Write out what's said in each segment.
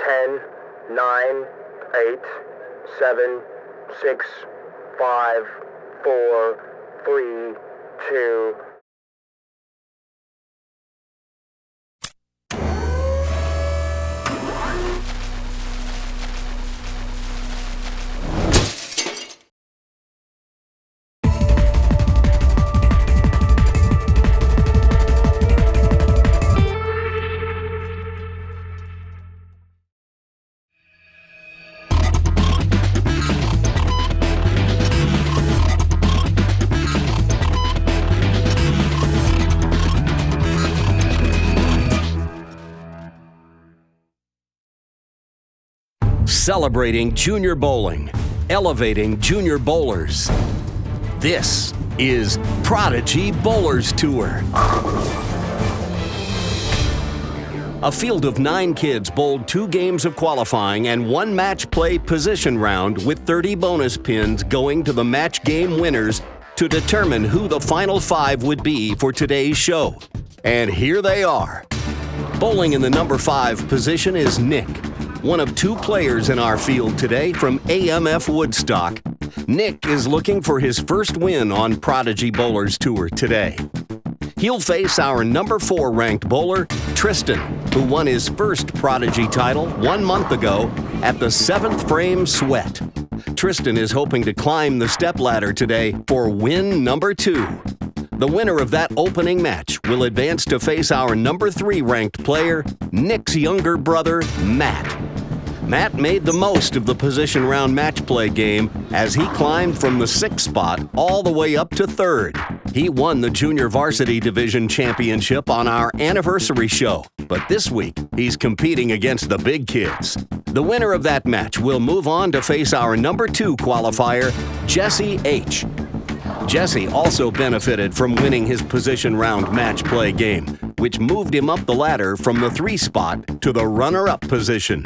10, 9, 8, 7, 6, 5, 4, 3, 2. Celebrating junior bowling, elevating junior bowlers. This is Prodigy Bowlers Tour. A field of 9 kids bowled 2 games of qualifying and 1 match play position round with 30 bonus pins going to the match game winners to determine who the final 5 would be for today's show. And here they are. Bowling in the number 5 position is Nick, one of 2 players in our field today from AMF Woodstock. Nick is looking for his first win on Prodigy Bowlers Tour today. He'll face our number 4 ranked bowler, Tristan, who won his first Prodigy title 1 month ago at the 7th frame sweat. Tristan is hoping to climb the stepladder today for win number 2. The winner of that opening match will advance to face our number 3 ranked player, Nick's younger brother, Matt. Matt made the most of the position round match play game as he climbed from the 6th spot all the way up to 3rd. He won the Junior Varsity Division Championship on our anniversary show, but this week he's competing against the big kids. The winner of that match will move on to face our number 2 qualifier, Jesse H. Jesse also benefited from winning his position round match play game, which moved him up the ladder from the 3 spot to the runner-up position.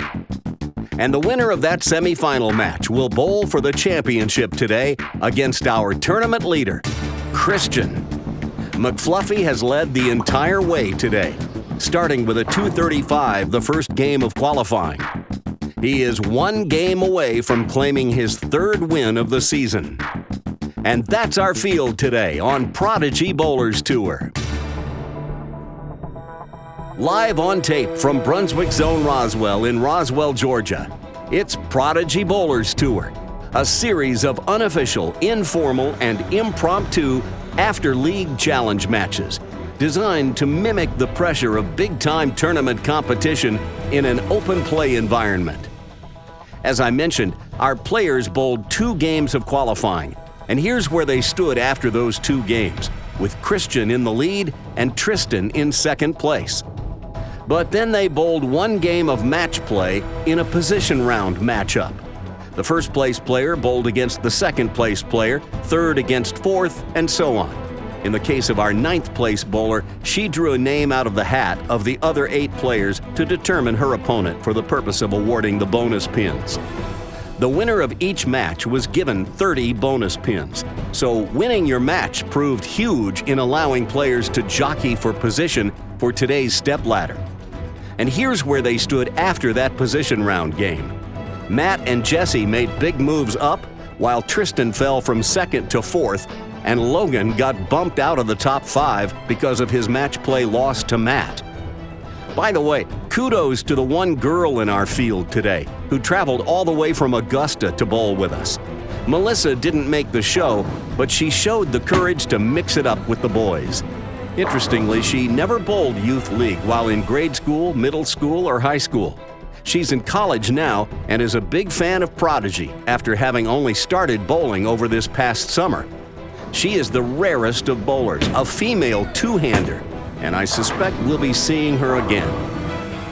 And the winner of that semifinal match will bowl for the championship today against our tournament leader, Christian. McFluffy has led the entire way today, starting with a 235 the first game of qualifying. He is 1 game away from claiming his 3rd win of the season. And that's our field today on Prodigy Bowlers Tour. Live on tape from Brunswick Zone Roswell in Roswell, Georgia, it's Prodigy Bowlers Tour, a series of unofficial, informal, and impromptu after-league challenge matches designed to mimic the pressure of big-time tournament competition in an open play environment. As I mentioned, our players bowled 2 games of qualifying, and here's where they stood after those 2 games, with Christian in the lead and Tristan in 2nd place. But then they bowled 1 game of match play in a position round matchup. The 1st place player bowled against the 2nd place player, 3rd against 4th, and so on. In the case of our 9th place bowler, she drew a name out of the hat of the other 8 players to determine her opponent for the purpose of awarding the bonus pins. The winner of each match was given 30 bonus pins, so winning your match proved huge in allowing players to jockey for position for today's stepladder. And here's where they stood after that position round game. Matt and Jesse made big moves up, while Tristan fell from 2nd to 4th, and Logan got bumped out of the top 5 because of his match play loss to Matt. By the way, kudos to the 1 girl in our field today who traveled all the way from Augusta to bowl with us. Melissa didn't make the show, but she showed the courage to mix it up with the boys. Interestingly, she never bowled youth league while in grade school, middle school, or high school. She's in college now and is a big fan of Prodigy after having only started bowling over this past summer. She is the rarest of bowlers, a female 2-hander, and I suspect we'll be seeing her again.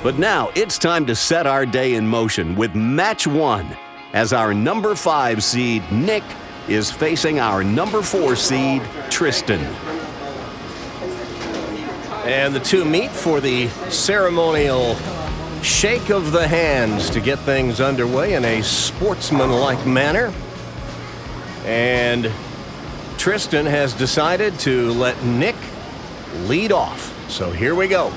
But now it's time to set our day in motion with match 1, as our number 5 seed, Nick, is facing our number 4 seed, Tristan. And the 2 meet for the ceremonial shake of the hands to get things underway in a sportsmanlike manner. And Tristan has decided to let Nick lead off. So here we go.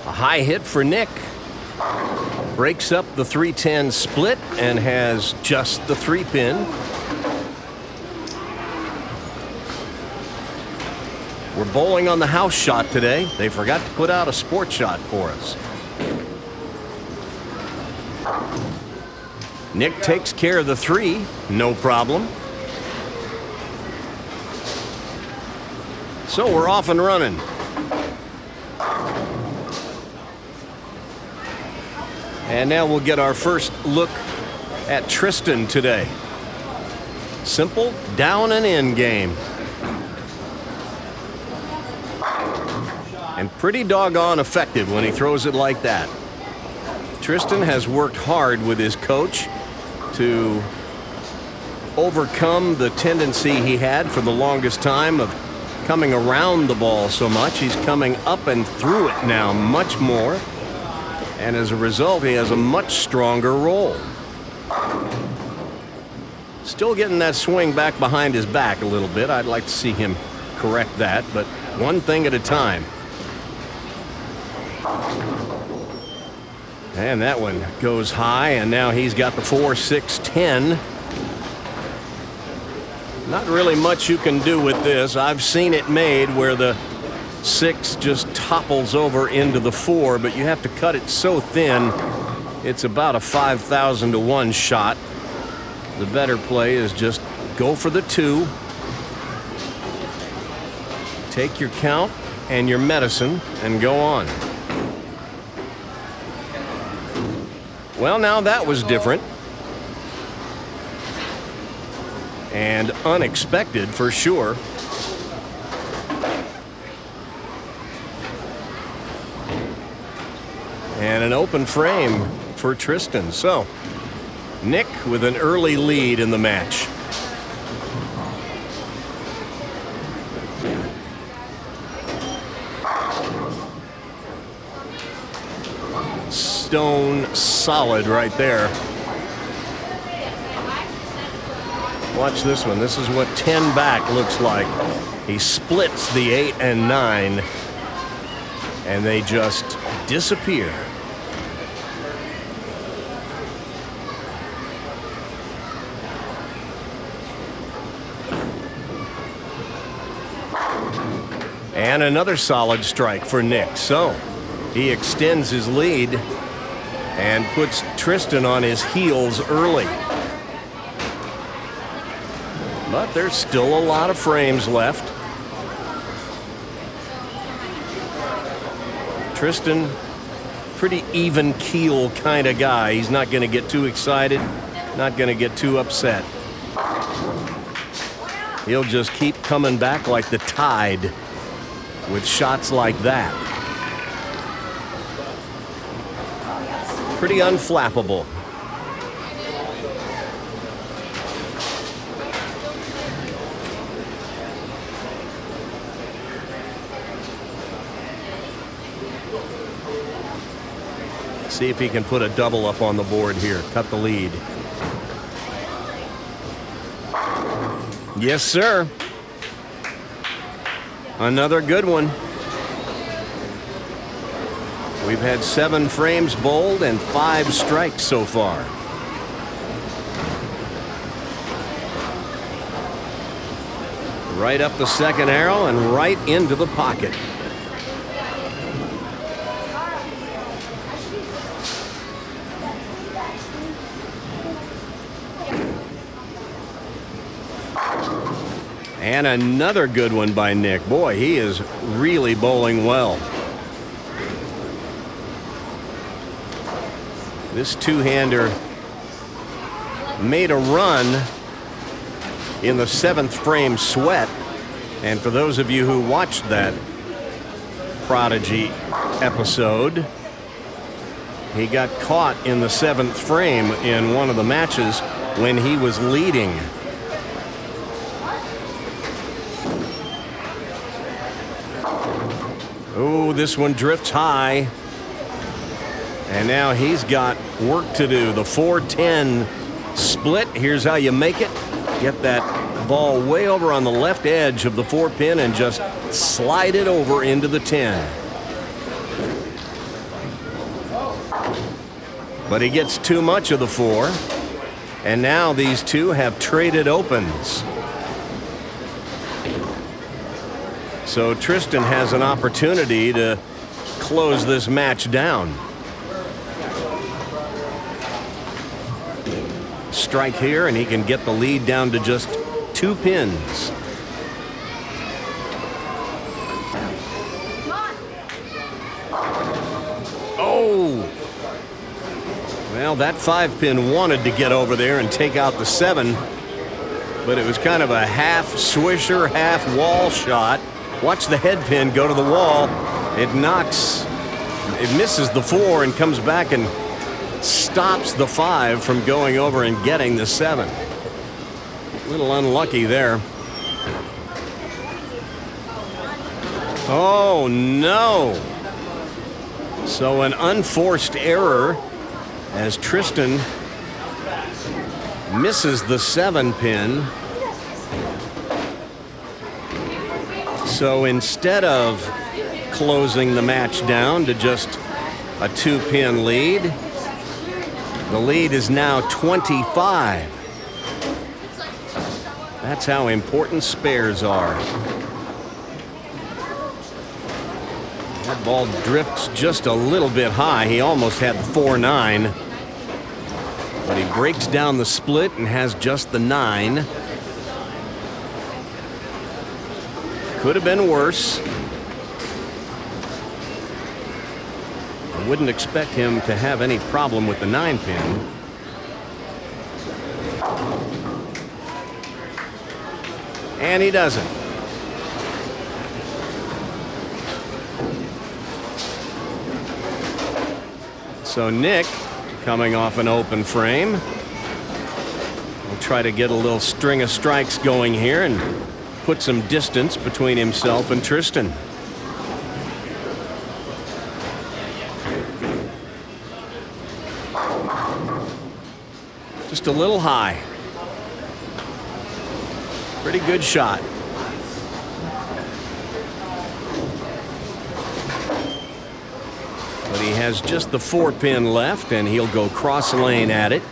A high hit for Nick. Breaks up the 310 split and has just the 3-pin. We're bowling on the house shot today. They forgot to put out a sport shot for us. Nick takes care of the 3, no problem. So we're off and running. And now we'll get our first look at Tristan today. Simple down and in game. And pretty doggone effective when he throws it like that. Tristan has worked hard with his coach to overcome the tendency he had for the longest time of coming around the ball so much. He's coming up and through it now much more. And as a result, he has a much stronger roll. Still getting that swing back behind his back a little bit. I'd like to see him correct that, but one thing at a time. And that one goes high, and now he's got the 4, 6, 10. Not really much you can do with this. I've seen it made where the 6 just topples over into the 4, but you have to cut it so thin. It's about a 5,000 to 1 shot. The better play is just go for the 2. Take your count and your medicine and go on. Well, now that was different. And unexpected for sure. And an open frame for Tristan. So, Nick with an early lead in the match. Stone solid right there. Watch this one. This is what 10 back looks like. He splits the 8 and 9, and they just disappear. And another solid strike for Nick. So he extends his lead and puts Tristan on his heels early. But there's still a lot of frames left. Tristan, pretty even keel kind of guy. He's not going to get too excited, not going to get too upset. He'll just keep coming back like the tide with shots like that. Pretty unflappable. See if he can put a double up on the board here, cut the lead. Yes, sir. Another good one. We've had 7 frames bowled and 5 strikes so far. Right up the second arrow and right into the pocket. And another good one by Nick. Boy, he is really bowling well. This two-hander made a run in the 7th frame sweat. And for those of you who watched that Prodigy episode, he got caught in the 7th frame in one of the matches when he was leading. Oh, this one drifts high. And now he's got work to do. The 4-10 split. Here's how you make it. Get that ball way over on the left edge of the 4-pin and just slide it over into the 10. But he gets too much of the 4. And now these two have traded opens. So Tristan has an opportunity to close this match down. Strike here, and he can get the lead down to just 2 pins. Oh! Well, that 5-pin wanted to get over there and take out the 7, but it was kind of a half swisher, half wall shot. Watch the head pin go to the wall. It knocks, it misses the 4 and comes back and stops the 5 from going over and getting the 7. A little unlucky there. Oh, no. So an unforced error as Tristan misses the 7-pin. So instead of closing the match down to just a 2-pin lead, the lead is now 25. That's how important spares are. That ball drifts just a little bit high. He almost had the 4-9. But he breaks down the split and has just the 9. Could have been worse. I wouldn't expect him to have any problem with the 9-pin. And he doesn't. So Nick, coming off an open frame, will try to get a little string of strikes going here and put some distance between himself and Tristan. Just a little high. Pretty good shot. But he has just the 4-pin left, and he'll go cross lane at it.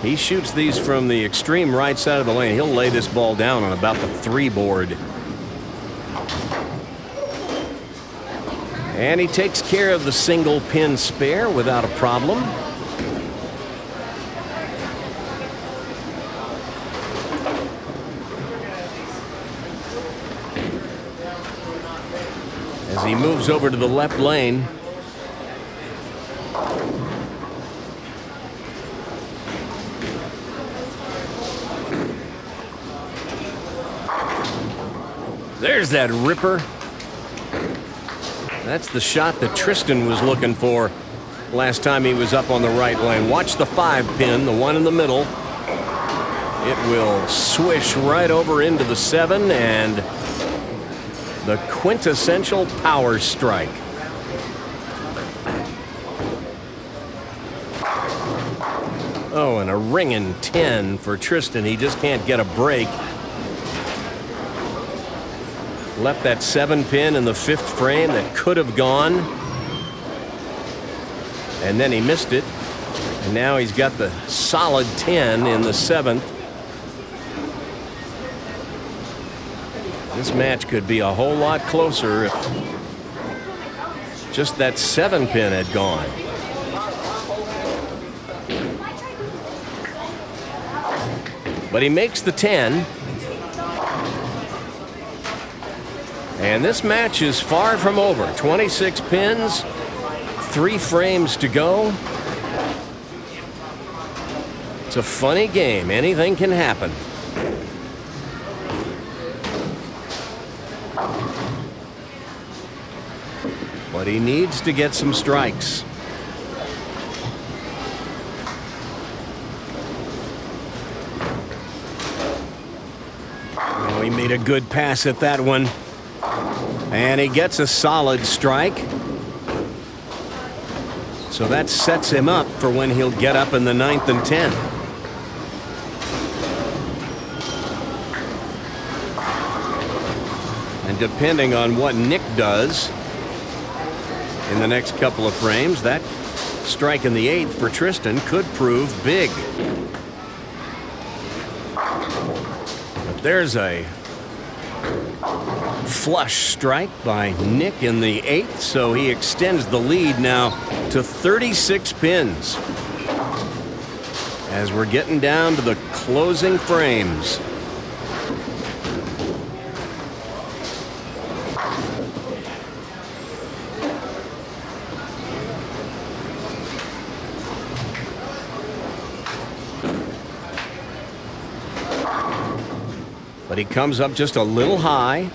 He shoots these from the extreme right side of the lane. He'll lay this ball down on about the 3 board. And he takes care of the single pin spare without a problem. As he moves over to the left lane. There's that ripper. That's the shot that Tristan was looking for last time he was up on the right lane. Watch the 5-pin, the one in the middle. It will swish right over into the 7, and the quintessential power strike. Oh, and a ringing 10 for Tristan. He just can't get a break. Left that 7-pin in the 5th frame that could have gone. And then he missed it. And now he's got the solid 10 in the 7th. This match could be a whole lot closer if just that 7-pin had gone. But he makes the 10. And this match is far from over. 26 pins, 3 frames to go. It's a funny game. Anything can happen. But he needs to get some strikes. Oh, he made a good pass at that one. And he gets a solid strike. So that sets him up for when he'll get up in the 9th and 10th. And depending on what Nick does in the next couple of frames, that Strike in the 8th for Tristan could prove big. But there's a flush strike by Nick in the 8th, so he extends the lead now to 36 pins. As we're getting down to the closing frames. But he comes up just a little high.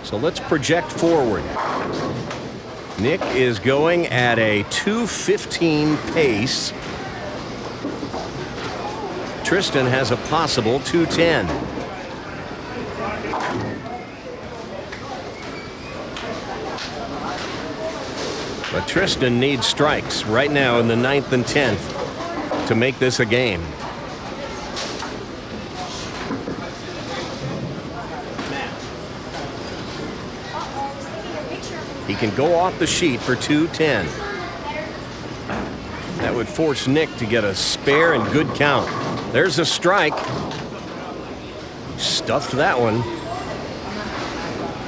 So let's project forward. Nick is going at a 2:15 pace. Tristan has a possible 2:10. But Tristan needs strikes right now in the 9th and 10th to make this a game. He can go off the sheet for 2:10. That would force Nick to get a spare and good count. There's a strike. Stuffed that one.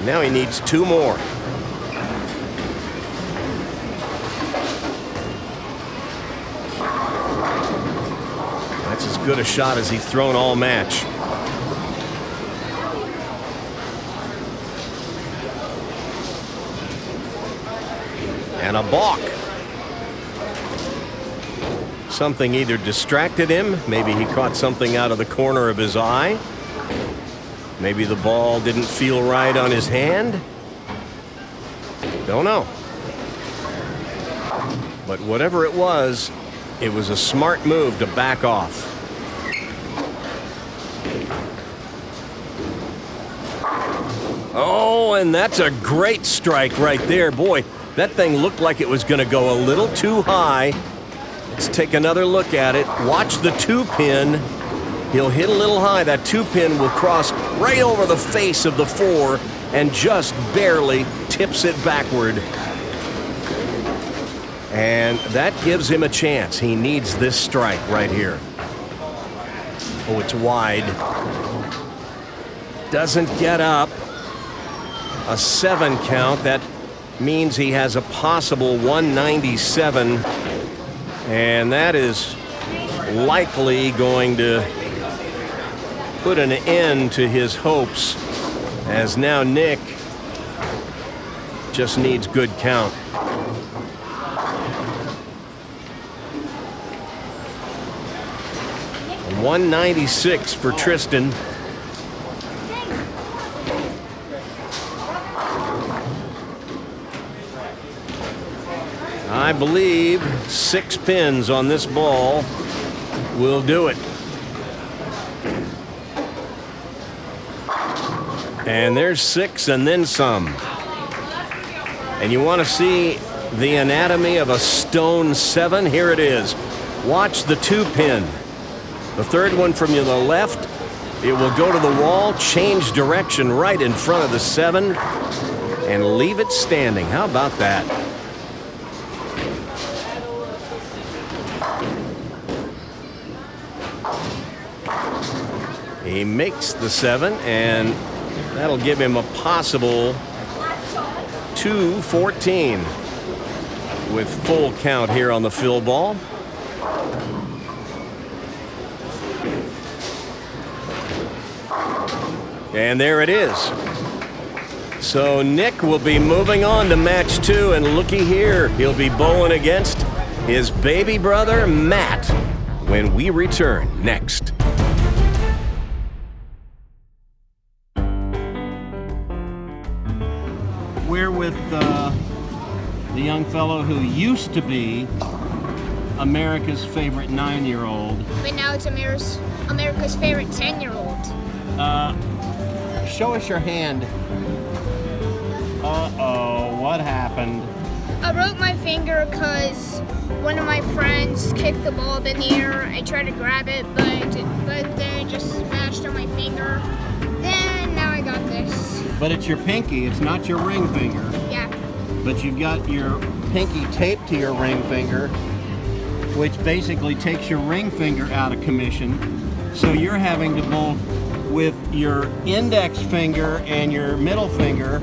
Now he needs 2 more. That's as good a shot as he's thrown all match. And a balk. Something either distracted him, maybe he caught something out of the corner of his eye. Maybe the ball didn't feel right on his hand. Don't know. But whatever it was a smart move to back off. Oh, and that's a great strike right there. Boy, that thing looked like it was going to go a little too high. Let's take another look at it. Watch the 2-pin. He'll hit a little high. That 2-pin will cross right over the face of the 4 and just barely tips it backward. And that gives him a chance. He needs this strike right here. Oh, it's wide. Doesn't get up. A 7 count. That means he has a possible 197, and that is likely going to put an end to his hopes, as now Nick just needs good count. A 196 for Tristan. I believe 6 pins on this ball will do it. And there's 6 and then some. And you want to see the anatomy of a stone 7? Here it is. Watch the 2-pin. The 3rd one from the left, it will go to the wall, change direction right in front of the 7, and leave it standing. How about that? He makes the 7, and that'll give him a possible 214 with full count here on the fill ball. And there it is. So Nick will be moving on to match 2, and looky here, he'll be bowling against his baby brother, Matt, when we return next. We're with the young fellow who used to be America's favorite 9-year-old. But now it's America's favorite 10-year-old. Show us your hand. Uh-oh, what happened? I broke my finger because one of my friends kicked the ball up in the air. I tried to grab it, but then it just smashed on my finger. Then now I got this. But it's your pinky, it's not your ring finger. Yeah. but you've got your pinky taped to your ring finger, which basically takes your ring finger out of commission. So you're having to bowl with your index finger and your middle finger,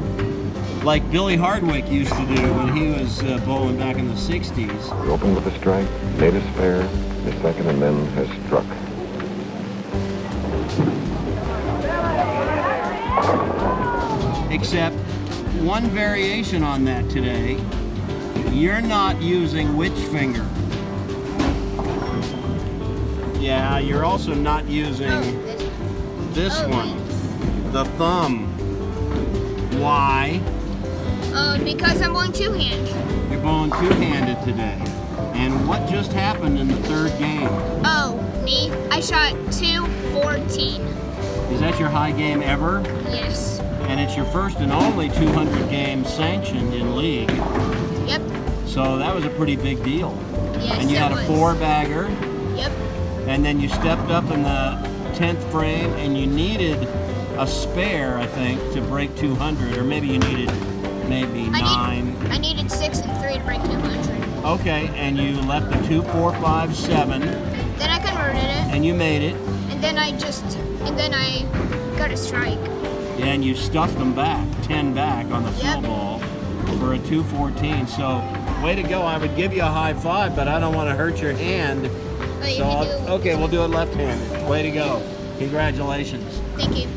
like Billy Hardwick used to do when he was bowling back in the 60s. Opened with a strike, made a spare, the second, and then has struck. Except one variation on that today, you're not using which finger? Yeah, you're also not using this one, the thumb. Why? Because I'm bowling two-handed. You're bowling two-handed today. And what just happened in the third game? Oh, me? I shot 214. Is that your high game ever? Yes. And it's your first and only 200 games sanctioned in league. Yep. So that was a pretty big deal. Yes, and you had a four-bagger. Yep. And then you stepped up in the 10th frame and you needed a spare, I think, to break 200, or maybe you needed maybe 9. I needed 6 and 3 to break 200. Okay, and you left the 2, 4, 5, 7. Then I converted it. And you made it. And then I got a strike. Yeah, and you stuffed them back, 10 back on the full ball for a 214. So, way to go. I would give you a high five, but I don't want to hurt your hand. Okay, we'll do it left-handed. Way to go. Congratulations. Thank you.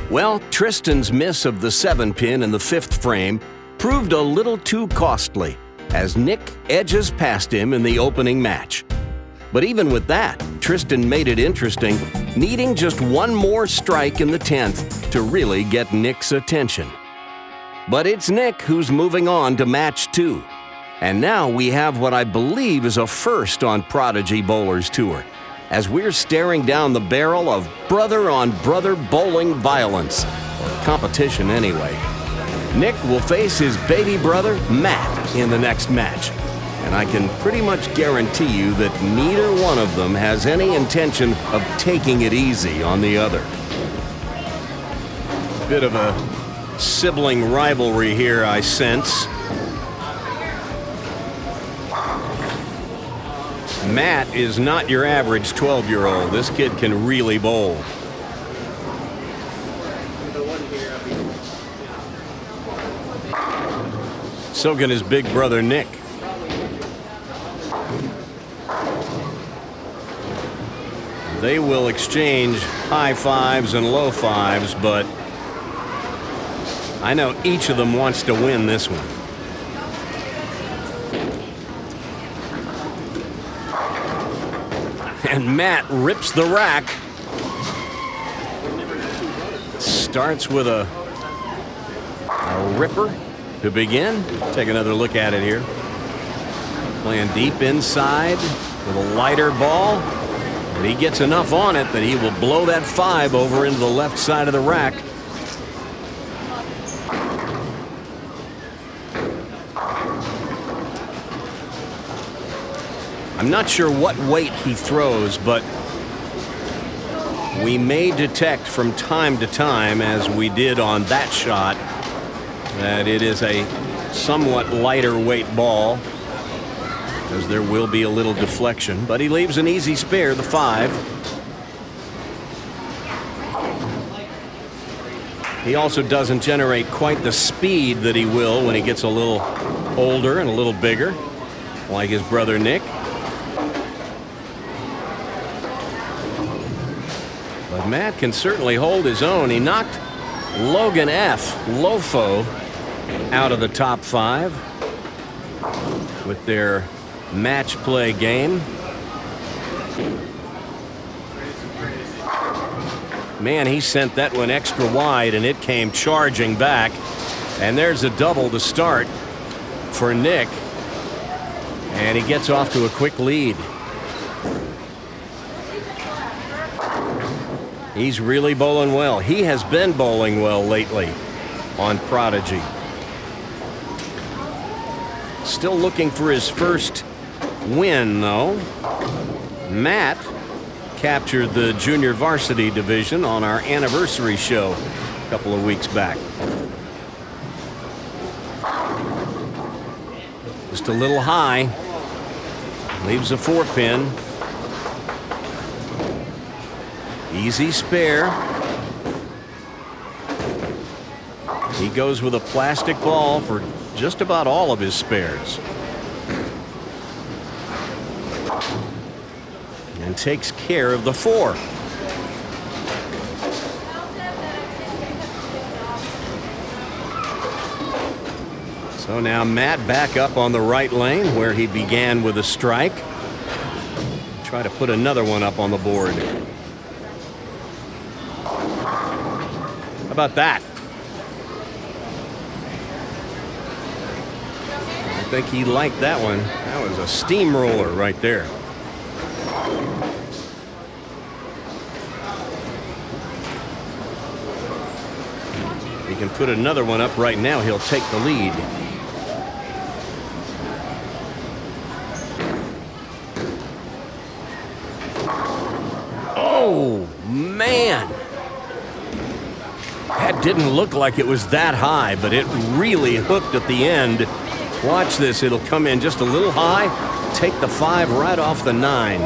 Well, Tristan's miss of the 7-pin in the 5th frame proved a little too costly as Nick edges past him in the opening match. But even with that, Tristan made it interesting, needing just one more strike in the 10th to really get Nick's attention. But it's Nick who's moving on to match 2. And now we have what I believe is a first on Prodigy Bowlers Tour, as we're staring down the barrel of brother-on-brother bowling violence, or competition anyway. Nick will face his baby brother, Matt, in the next match. And I can pretty much guarantee you that neither one of them has any intention of taking it easy on the other. Bit of a sibling rivalry here, I sense. Matt is not your average 12-year-old. This kid can really bowl. So can his big brother, Nick. They will exchange high fives and low fives, but I know each of them wants to win this one. And Matt rips the rack. Starts with a ripper to begin. Take another look at it here. Playing deep inside with a lighter ball. And he gets enough on it that he will blow that 5 over into the left side of the rack. I'm not sure what weight he throws, but we may detect from time to time, as we did on that shot, that it is a somewhat lighter weight ball, as there will be a little deflection, but he leaves an easy spare, the 5. He also doesn't generate quite the speed that he will when he gets a little older and a little bigger, like his brother Nick. But Matt can certainly hold his own. He knocked Logan F. Lofo out of the top 5 with their match play game. Man, he sent that one extra wide and it came charging back. And there's a double to start for Nick. And he gets off to a quick lead. He's really bowling well. He has been bowling well lately on Prodigy. Still looking for his first win, though. Matt captured the junior varsity division on our anniversary show a couple of weeks back. Just a little high. Leaves a 4-pin. Easy spare. He goes with a plastic ball for just about all of his spares. And takes care of the 4. So now Matt back up on the right lane where he began with a strike. Try to put another one up on the board. How about that? I think he liked that one. That was a steamroller right there. If he can put another one up right now, he'll take the lead. Oh, man. That didn't look like it was that high, but it really hooked at the end. Watch this. It'll come in just a little high, take the 5 right off the 9.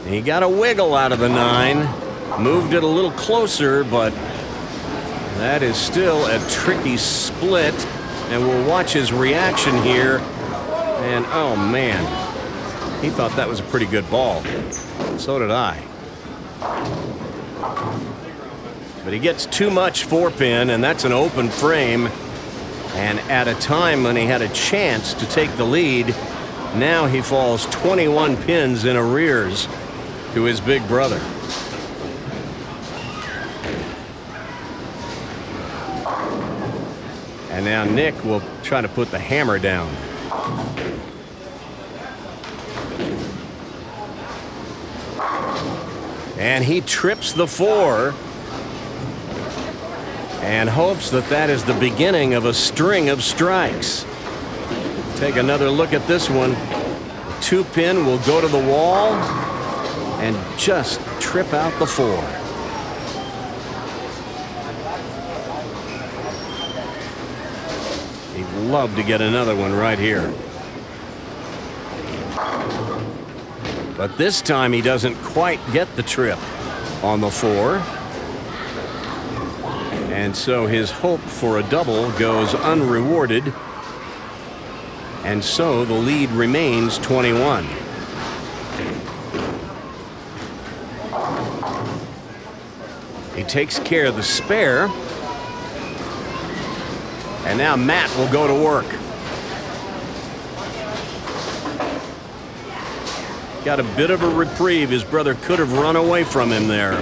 He got a wiggle out of the 9, moved it a little closer, but that is still a tricky split, and we'll watch his reaction here. And oh man, he thought that was a pretty good ball. So did I. But he gets too much 4-pin, and that's an open frame. And at a time when he had a chance to take the lead, now he falls 21 pins in arrears to his big brother. And now Nick will try to put the hammer down. And he trips the 4 and hopes that that is the beginning of a string of strikes. Take another look at this one. The 2-pin will go to the wall and just trip out the 4. He'd love to get another one right here. But this time he doesn't quite get the trip on the 4. And so his hope for a double goes unrewarded. And so the lead remains 21. He takes care of the spare. And now Matt will go to work. Got a bit of a reprieve. His brother could have run away from him there.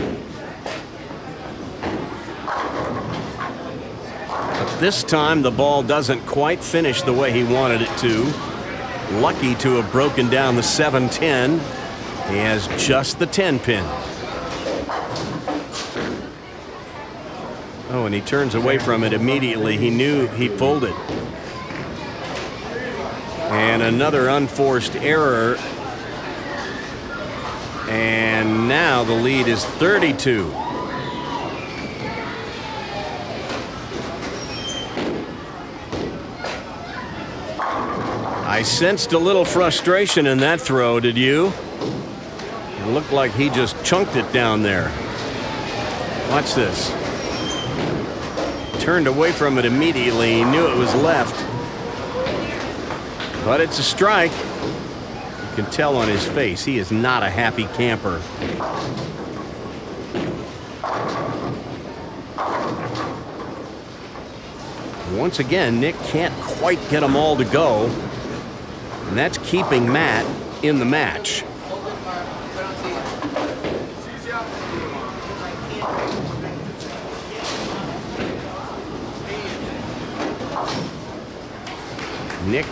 But this time the ball doesn't quite finish the way he wanted it to. Lucky to have broken down the 7-10. He has just the 10-pin. Oh, and he turns away from it immediately. He knew he pulled it. And another unforced error. And now the lead is 32. I sensed a little frustration in that throw, did you? It looked like he just chunked it down there. Watch this. Turned away from it immediately. He knew it was left. But it's a strike. You can tell on his face he is not a happy camper. Once again, Nick can't quite get them all to go. And that's keeping Matt in the match. Nick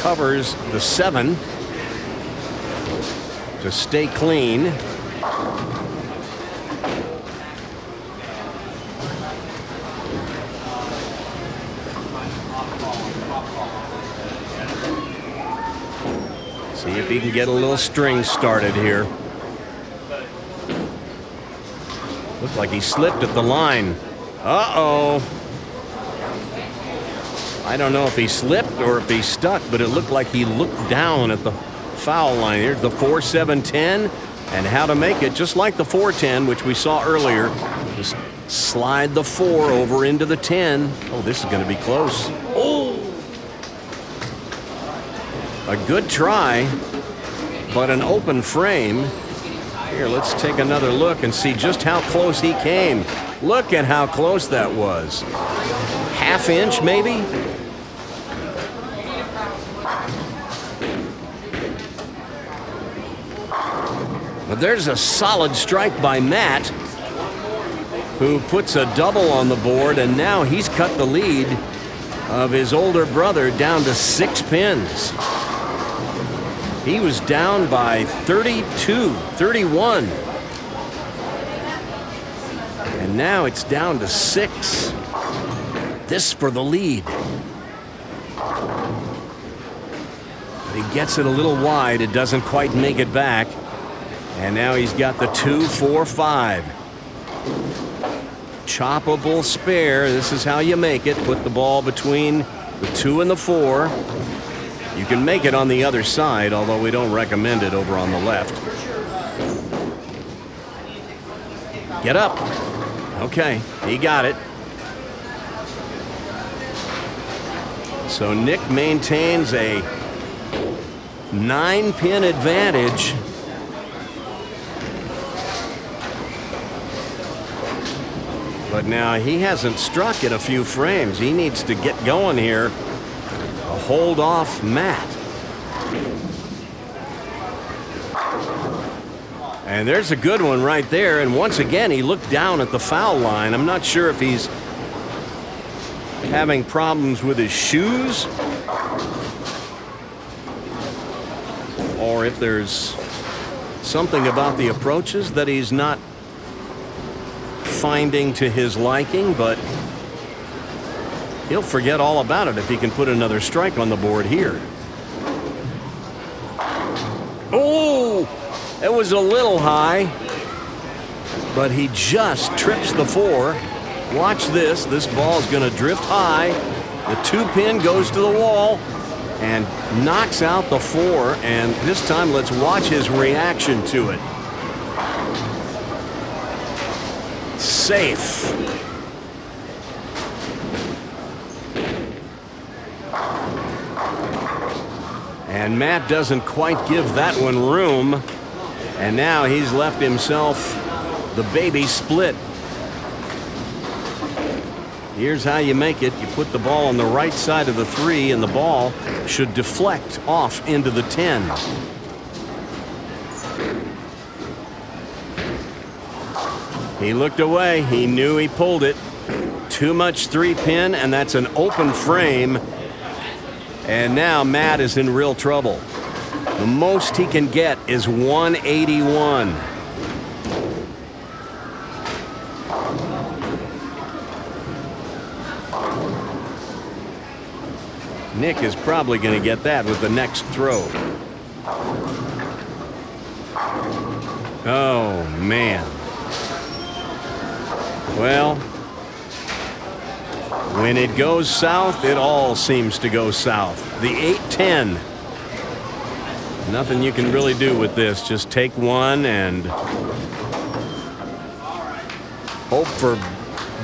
covers the 7 to stay clean. See if he can get a little string started here. Looked like he slipped at the line. Uh-oh. I don't know if he slipped or if he stuck, but it looked like he looked down at the foul line. Here's the 4-7-10, and how to make it just like the 4-10, which we saw earlier. Just slide the 4 over into the 10. Oh, this is going to be close. Oh! A good try, but an open frame. Here, let's take another look and see just how close he came. Look at how close that was. Half inch, maybe? But there's a solid strike by Matt, who puts a double on the board, and now he's cut the lead of his older brother down to 6 pins. He was down by 32, 31. And now it's down to 6. This for the lead. But he gets it a little wide. It doesn't quite make it back. And now he's got the 2, 4, 5. Choppable spare. This is how you make it. Put the ball between the 2 and the 4. You can make it on the other side, although we don't recommend it over on the left. Get up. Okay, he got it. So Nick maintains a 9-pin advantage. But now he hasn't struck in a few frames. He needs to get going here. Hold off Matt. And there's a good one right there. And once again, he looked down at the foul line. I'm not sure if he's having problems with his shoes or if there's something about the approaches that he's not finding to his liking, but he'll forget all about it if he can put another strike on the board here. Oh, it was a little high, but he just trips the 4. Watch this. This ball is going to drift high. The 2-pin goes to the wall and knocks out the 4. And this time, let's watch his reaction to it. Safe. And Matt doesn't quite give that one room. And now he's left himself the baby split. Here's how you make it. You put the ball on the right side of the 3, and the ball should deflect off into the 10. He looked away. He knew he pulled it. Too much 3-pin, and that's an open frame. And now Matt is in real trouble. The most he can get is 181. Nick is probably going to get that with the next throw. Oh, man. Well, when it goes south, it all seems to go south. The 8-10. Nothing you can really do with this. Just take one and hope for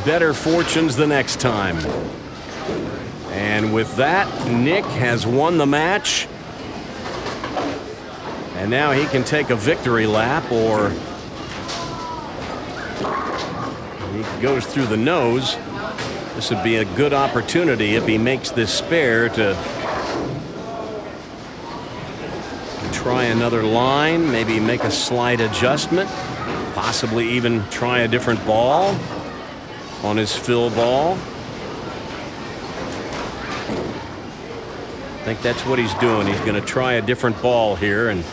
better fortunes the next time. And with that, Nick has won the match. And now he can take a victory lap, or he goes through the nose. This would be a good opportunity if he makes this spare to try another line, maybe make a slight adjustment, possibly even try a different ball on his fill ball. I think that's what he's doing. He's going to try a different ball here and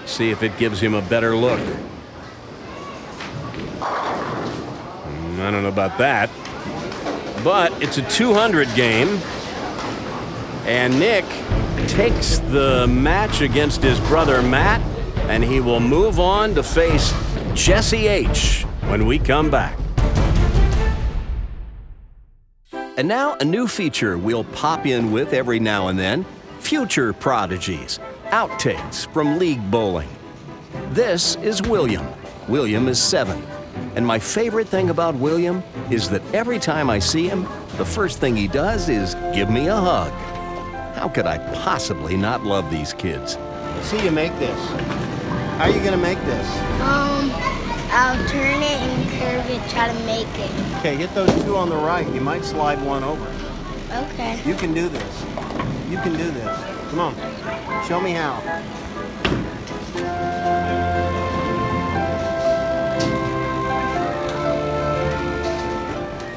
see if it gives him a better look. I don't know about that. But it's a 200 game. And Nick takes the match against his brother Matt, and he will move on to face Jesse H. when we come back. And now a new feature we'll pop in with every now and then: future prodigies, outtakes from league bowling. This is William. William is 7. And my favorite thing about William is that every time I see him, the first thing he does is give me a hug. How could I possibly not love these kids? See you make this. How are you going to make this? I'll turn it and curve it, try to make it. Okay, get those 2 on the right. You might slide one over. Okay. You can do this. You can do this. Come on. Show me how.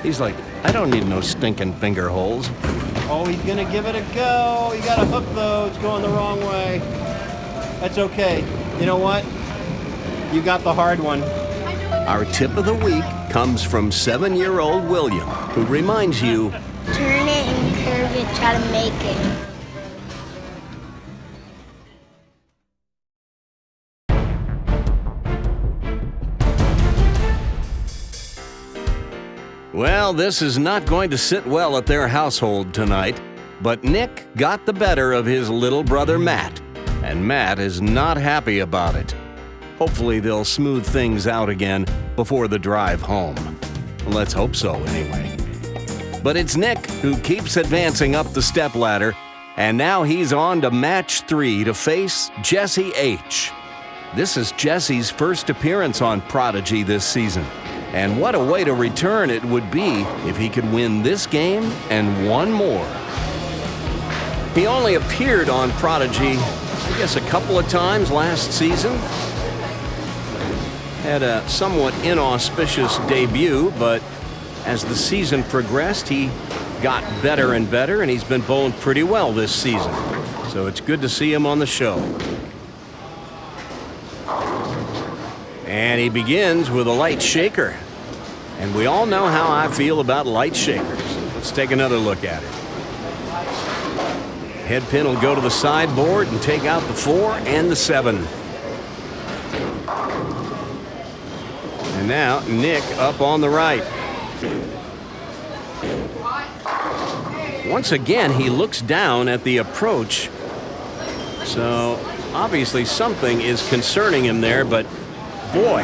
He's like, I don't need no stinking finger holes. Oh, he's going to give it a go. You got a hook, though. It's going the wrong way. That's okay. You know what? You got the hard one. Our tip of the week comes from 7-year-old William, who reminds you, Turn it and curve it, try to make it. well, this is not going to sit well at their household tonight, but Nick got the better of his little brother Matt, and Matt is not happy about it. Hopefully they'll smooth things out again before the drive home. Let's hope so, anyway. But it's Nick who keeps advancing up the stepladder, and now he's on to match 3 to face Jesse H. This is Jesse's first appearance on Prodigy this season, and what a way to return it would be if he could win this game and one more. He only appeared on Prodigy, I guess, a couple of times last season. Had a somewhat inauspicious debut, but as the season progressed, he got better and better, and he's been bowling pretty well this season. So it's good to see him on the show. And he begins with a light shaker. And we all know how I feel about light shakers. Let's take another look at it. Head pin will go to the sideboard and take out the 4 and the 7. And now Nick up on the right. Once again, he looks down at the approach. So obviously something is concerning him there, but boy,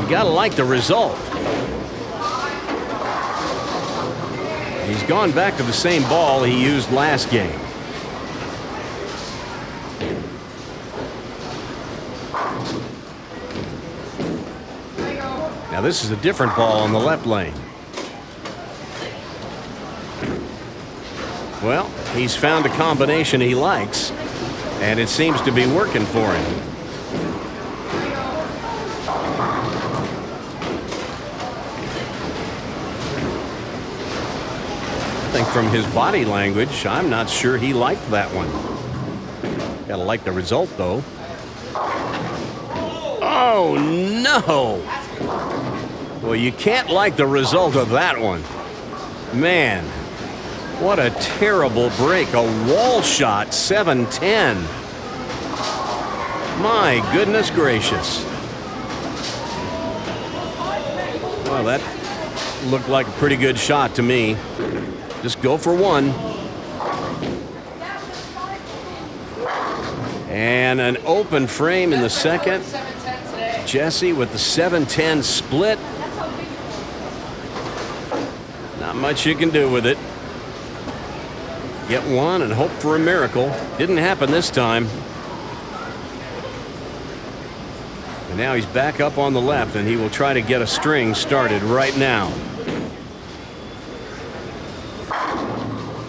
you gotta like the result. He's gone back to the same ball he used last game. Now this is a different ball on the left lane. Well, he's found a combination he likes, and it seems to be working for him. I think from his body language, I'm not sure he liked that one. Gotta like the result, though. Oh, no! Well, you can't like the result of that one. Man, what a terrible break. A wall shot, 7-10. My goodness gracious. Well, that looked like a pretty good shot to me. Just go for one. And an open frame in the second. Jesse with the 7-10 split. Not much you can do with it. Get one and hope for a miracle. Didn't happen this time. And now he's back up on the left, and he will try to get a string started right now.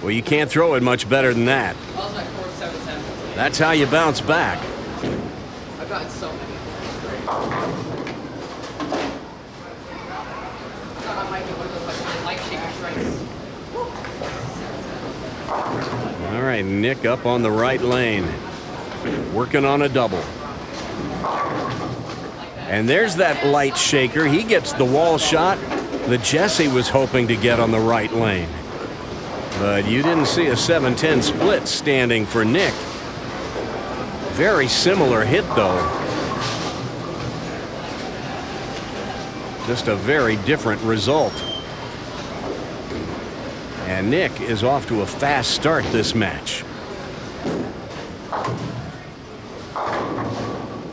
Well, you can't throw it much better than that. That's how you bounce back. I've gotten so many. All right, Nick up on the right lane, working on a double. And there's that light shaker. He gets the wall shot that Jesse was hoping to get on the right lane. But you didn't see a 7-10 split standing for Nick. Very similar hit, though. Just a very different result. And Nick is off to a fast start this match.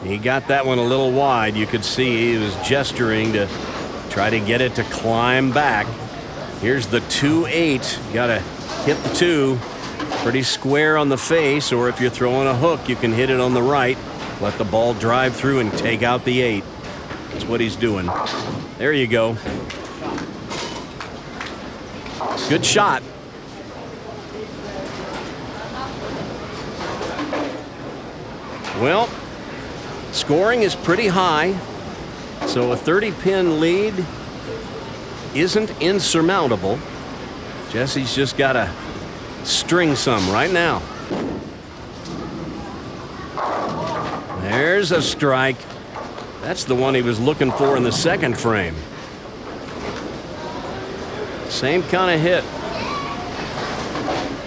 He got that one a little wide. You could see he was gesturing to try to get it to climb back. Here's the 2-8. Got to hit the 2. Pretty square on the face, or if you're throwing a hook, you can hit it on the right. Let the ball drive through and take out the 8. That's what he's doing. There you go. Good shot. Well, scoring is pretty high, so a 30-pin lead isn't insurmountable. Jesse's just got to string some right now. There's a strike. That's the one he was looking for in the second frame. Same kind of hit.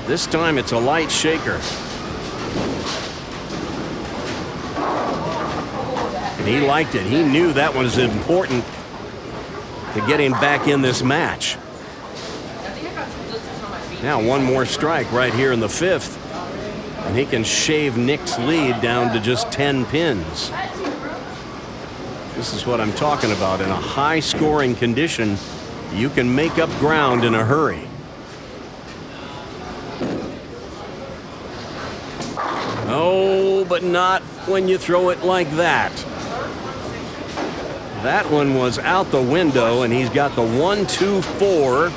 This time it's a light shaker. And he liked it. He knew that was important to get him back in this match. Now one more strike right here in the 5th, and he can shave Nick's lead down to just 10 pins. This is what I'm talking about. In a high-scoring condition, you can make up ground in a hurry. Oh, but not when you throw it like that. That one was out the window, and he's got the 1-2-4.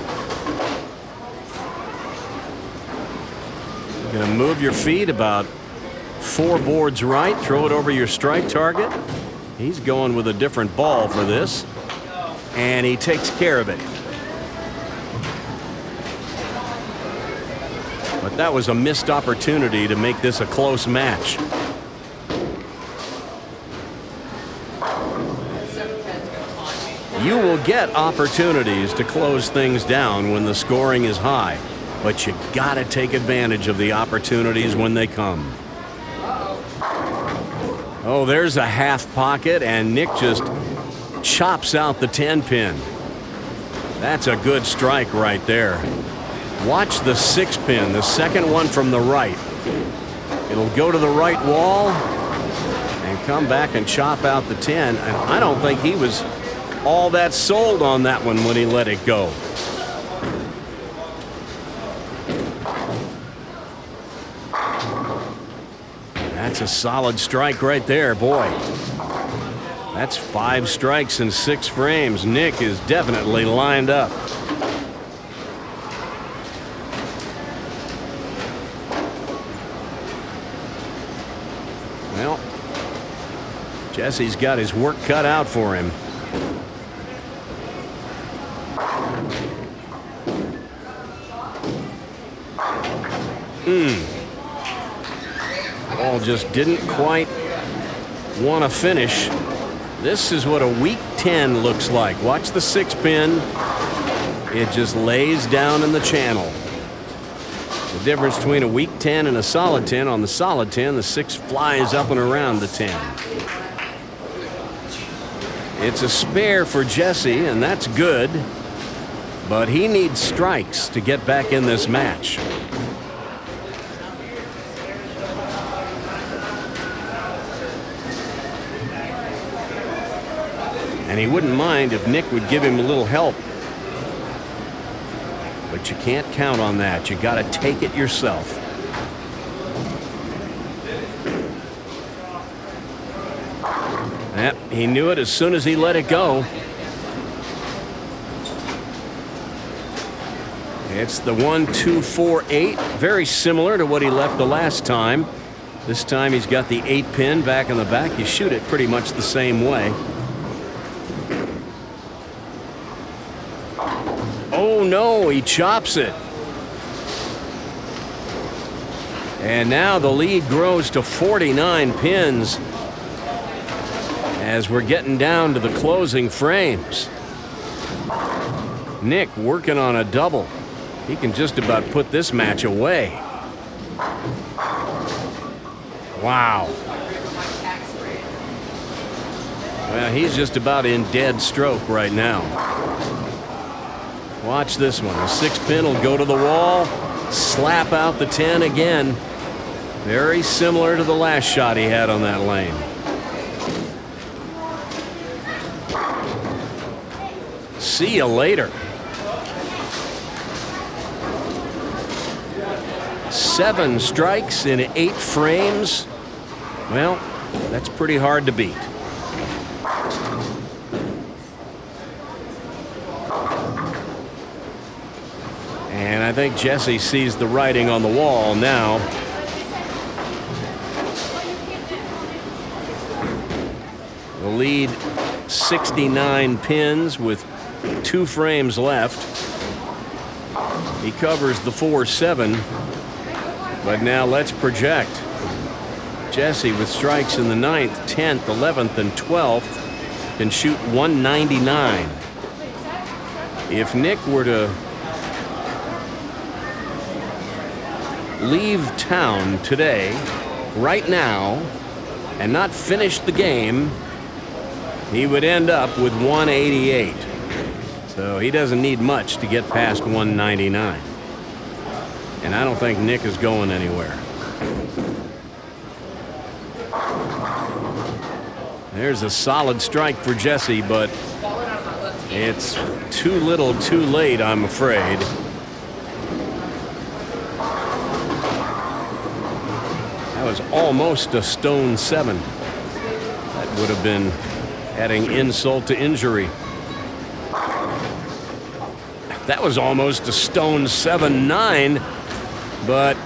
You're going to move your feet about 4 boards right, throw it over your strike target. He's going with a different ball for this, and he takes care of it. But that was a missed opportunity to make this a close match. You will get opportunities to close things down when the scoring is high, but you got to take advantage of the opportunities when they come. Oh, there's a half pocket, and Nick just chops out the 10-pin. That's a good strike right there. Watch the 6-pin, the second one from the right. It'll go to the right wall and come back and chop out the 10. And I don't think he was all that sold on that one when he let it go. That's a solid strike right there, boy. That's 5 strikes in 6 frames. Nick is definitely lined up. Well, Jesse's got his work cut out for him. Ball just didn't quite want to finish. This is what a weak 10 looks like. Watch the 6-pin. It just lays down in the channel. The difference between a weak 10 and a solid 10, on the solid 10, the 6 flies up and around the 10. It's a spare for Jesse, and that's good, but he needs strikes to get back in this match. And he wouldn't mind if Nick would give him a little help. But you can't count on that. You got to take it yourself. Yep, he knew it as soon as he let it go. It's the 1-2-4-8. Very similar to what he left the last time. This time he's got the 8-pin back in the back. You shoot it pretty much the same way. Oh no, he chops it. And now the lead grows to 49 pins as we're getting down to the closing frames. Nick working on a double. He can just about put this match away. Wow. Well, he's just about in dead stroke right now. Watch this one. The 6-pin will go to the wall, slap out the 10 again. Very similar to the last shot he had on that lane. See you later. 7 strikes in 8 frames. Well, that's pretty hard to beat. And I think Jesse sees the writing on the wall now. The lead 69 pins with 2 frames left. He covers the 4-7. But now let's project. Jesse with strikes in the 9th, 10th, 11th, and 12th can shoot 199. If Nick were to leave town today, right now, and not finish the game, he would end up with 188. So he doesn't need much to get past 199. And I don't think Nick is going anywhere. There's a solid strike for Jesse, but it's too little too late, I'm afraid. That was almost a stone 7. That would have been adding insult to injury. That was almost a stone 7-9, but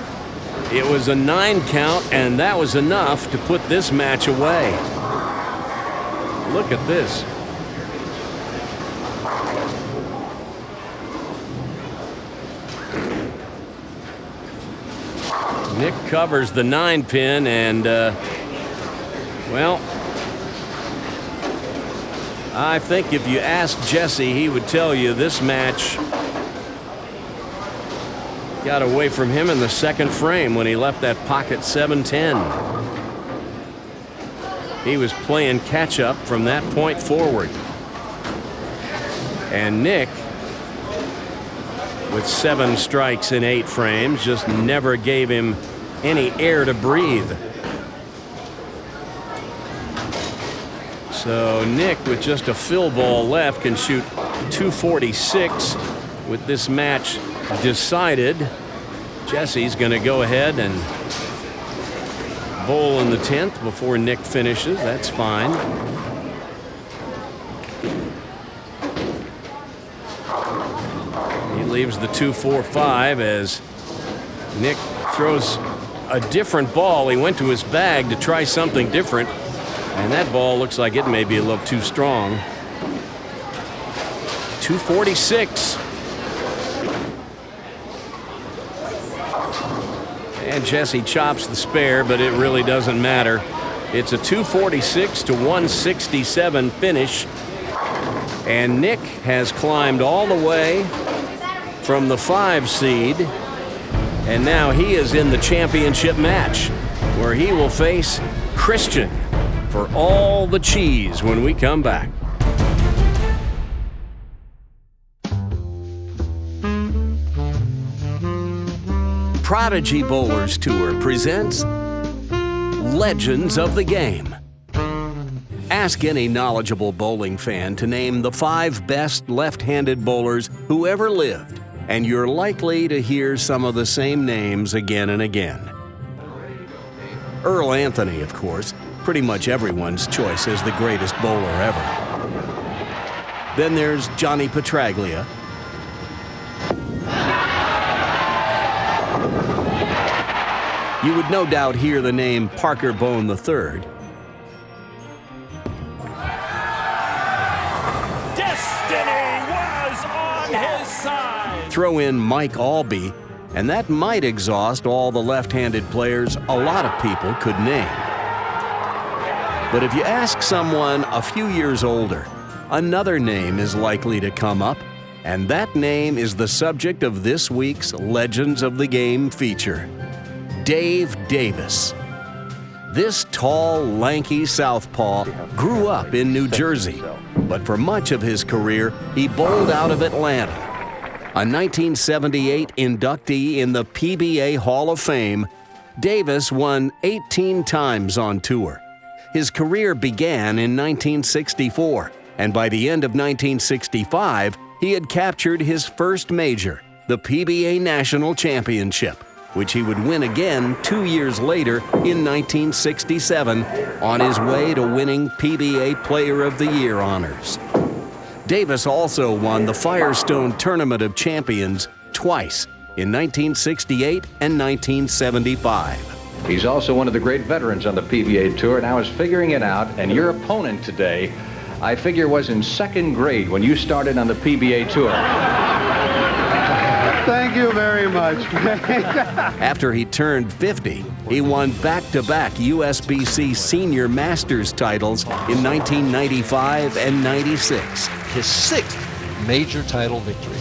it was a 9 count, and that was enough to put this match away. Look at this. Nick covers the 9-pin, and well, I think if you asked Jesse, he would tell you this match got away from him in the 2nd frame when he left that pocket 7-10. He was playing catch-up from that point forward. And Nick, with 7 strikes in 8 frames, just never gave him any air to breathe. So Nick, with just a fill ball left, can shoot 246 with this match decided. Jesse's going to go ahead and bowl in the 10th before Nick finishes. That's fine. He leaves the 2-4-5 as Nick throws a different ball. He went to his bag to try something different, and that ball looks like it may be a little too strong. 246. And Jesse chops the spare, but it really doesn't matter. It's a 246 to 167 finish. And Nick has climbed all the way from the 5 seed. And now he is in the championship match, where he will face Christian for all the cheese when we come back. Prodigy Bowlers Tour presents Legends of the Game. Ask any knowledgeable bowling fan to name the 5 best left-handed bowlers who ever lived, and you're likely to hear some of the same names again and again. Earl Anthony, of course, pretty much everyone's choice as the greatest bowler ever. Then there's Johnny Petraglia. You would no doubt hear the name Parker Bone III. Destiny was on his side. Throw in Mike Albee, and that might exhaust all the left-handed players a lot of people could name. But if you ask someone a few years older, another name is likely to come up, and that name is the subject of this week's Legends of the Game feature. Dave Davis. This tall, lanky southpaw grew up in New Jersey, but for much of his career, he bowled out of Atlanta. A 1978 inductee in the PBA Hall of Fame, Davis won 18 times on tour. His career began in 1964, and by the end of 1965, he had captured his first major, the PBA National Championship, which he would win again 2 years later in 1967 on his way to winning PBA Player of the Year honors. Davis also won the Firestone Tournament of Champions twice, in 1968 and 1975. He's also one of the great veterans on the PBA Tour, and I was figuring it out, and your opponent today, I figure, was in second grade when you started on the PBA Tour. Thank you very much. After he turned 50, he won back-to-back USBC Senior Masters titles in 1995 and 96. His 6th major title victory.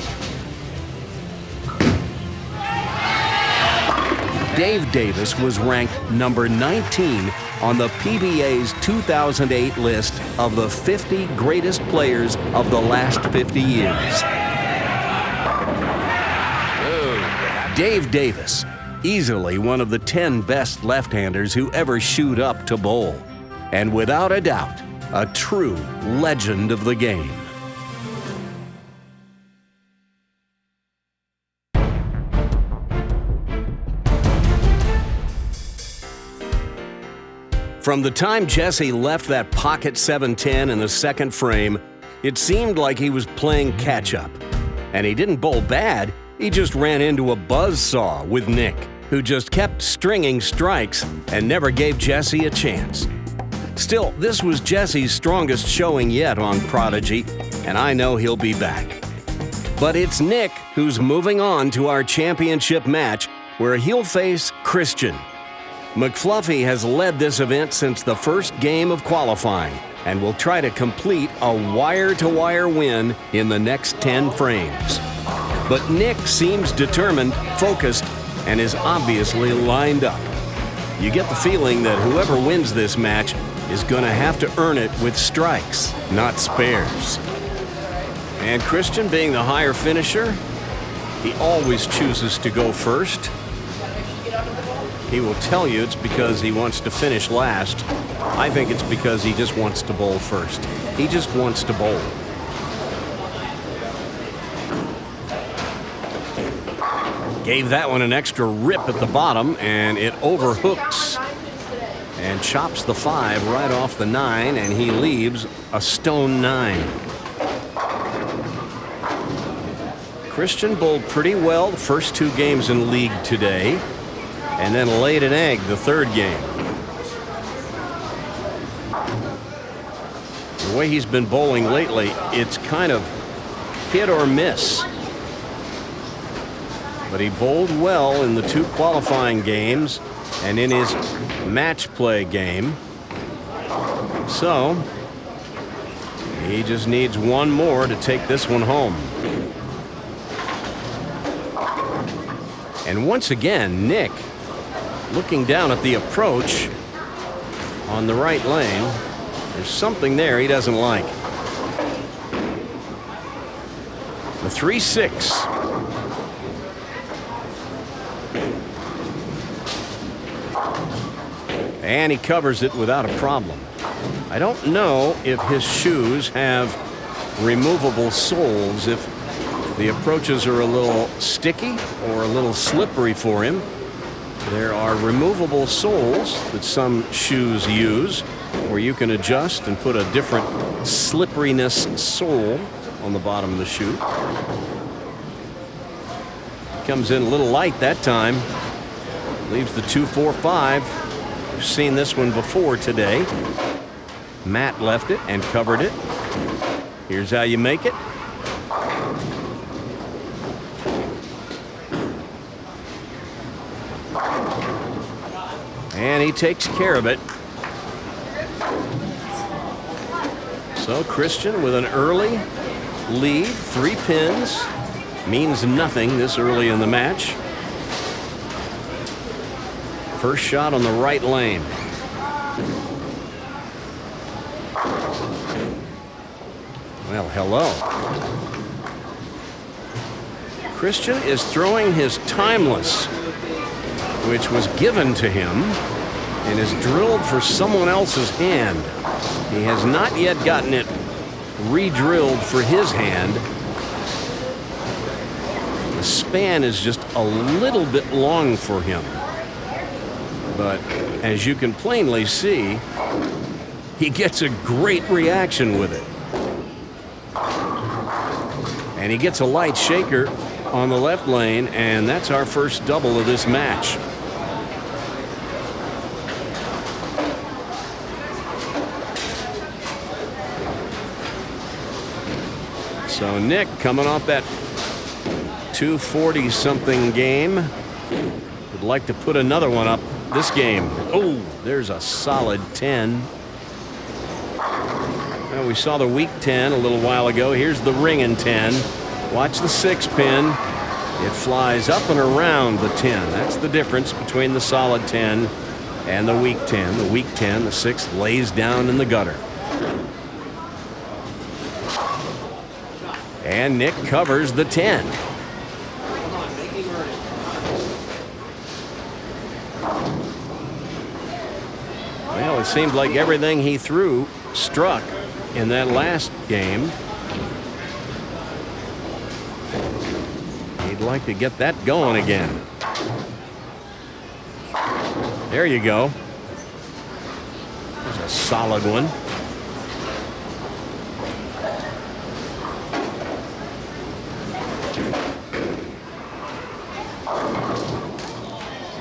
Dave Davis was ranked number 19 on the PBA's 2008 list of the 50 greatest players of the last 50 years. Dave Davis, easily one of the 10 best left-handers who ever shoot up to bowl, and without a doubt, a true legend of the game. From the time Jesse left that pocket 710 in the second frame, it seemed like he was playing catch-up. And he didn't bowl bad, he just ran into a buzzsaw with Nick, who just kept stringing strikes and never gave Jesse a chance. Still, this was Jesse's strongest showing yet on Prodigy, and I know he'll be back. But it's Nick who's moving on to our championship match, where he'll face Christian. McFluffy has led this event since the first game of qualifying and will try to complete a wire-to-wire win in the next 10 frames. But Nick seems determined, focused, and is obviously lined up. You get the feeling that whoever wins this match is going to have to earn it with strikes, not spares. And Christian, being the higher finisher, he always chooses to go first. He will tell you it's because he wants to finish last. I think it's because he just wants to bowl first. He just wants to bowl. Gave that one an extra rip at the bottom, and it overhooks and chops the 5 right off the 9, and he leaves a stone 9. Christian bowled pretty well the first 2 games in league today, and then laid an egg the 3rd game. The way he's been bowling lately, it's kind of hit or miss. But he bowled well in the 2 qualifying games and in his match play game. So he just needs one more to take this one home. And once again, Nick, looking down at the approach on the right lane, there's something there he doesn't like. The 3-6. And he covers it without a problem. I don't know if his shoes have removable soles, if the approaches are a little sticky or a little slippery for him. There are removable soles that some shoes use, where you can adjust and put a different slipperiness sole on the bottom of the shoe. Comes in a little light that time. Leaves the 2-4-5. We've seen this one before today. Matt left it and covered it. Here's how you make it. And he takes care of it. So Christian with an early lead, 3 pins. Means nothing this early in the match. First shot on the right lane. Well, hello. Christian is throwing his timeless, which was given to him and is drilled for someone else's hand. He has not yet gotten it re-drilled for his hand. The span is just a little bit long for him. But as you can plainly see, he gets a great reaction with it. And he gets a light shaker on the left lane, and that's our first double of this match. So Nick, coming off that 240-something game, would like to put another one up this game. Oh, there's a solid 10. Well, we saw the weak 10 a little while ago. Here's the ringing 10. Watch the 6 pin. It flies up and around the 10. That's the difference between the solid 10 and the weak 10. The weak 10, the 6 lays down in the gutter. And Nick covers the 10. Well, it seemed like everything he threw struck in that last game. He'd like to get that going again. There you go. There's a solid one.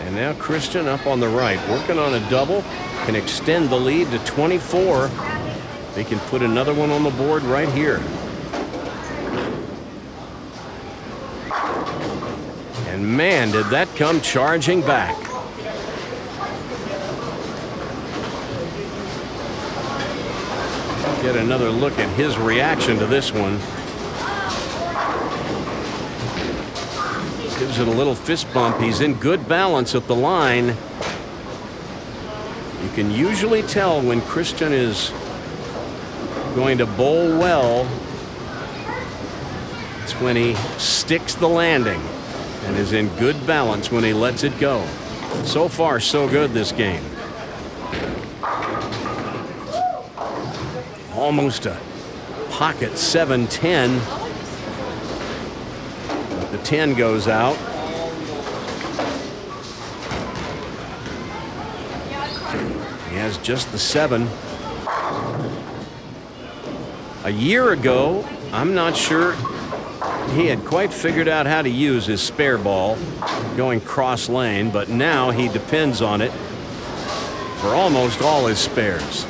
And now Christian up on the right, working on a double, can extend the lead to 24. They can put another one on the board right here. And man, did that come charging back. Get another look at his reaction to this one. Gives it a little fist bump. He's in good balance at the line. You can usually tell when Christian is going to bowl well. It's when he sticks the landing and is in good balance when he lets it go. So far, so good this game. Almost a pocket 7-10. But the 10 goes out. He has just the 7. A year ago, I'm not sure he had quite figured out how to use his spare ball going cross lane, but now he depends on it for almost all his spares,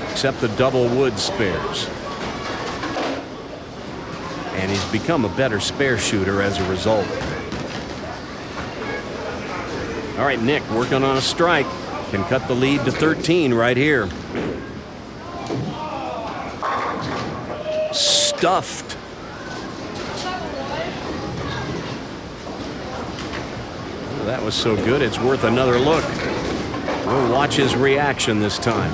except the double wood spares. And he's become a better spare shooter as a result. All right, Nick working on a strike. Can cut the lead to 13 right here. Stuffed. Oh, that was so good, it's worth another look. We'll watch his reaction this time.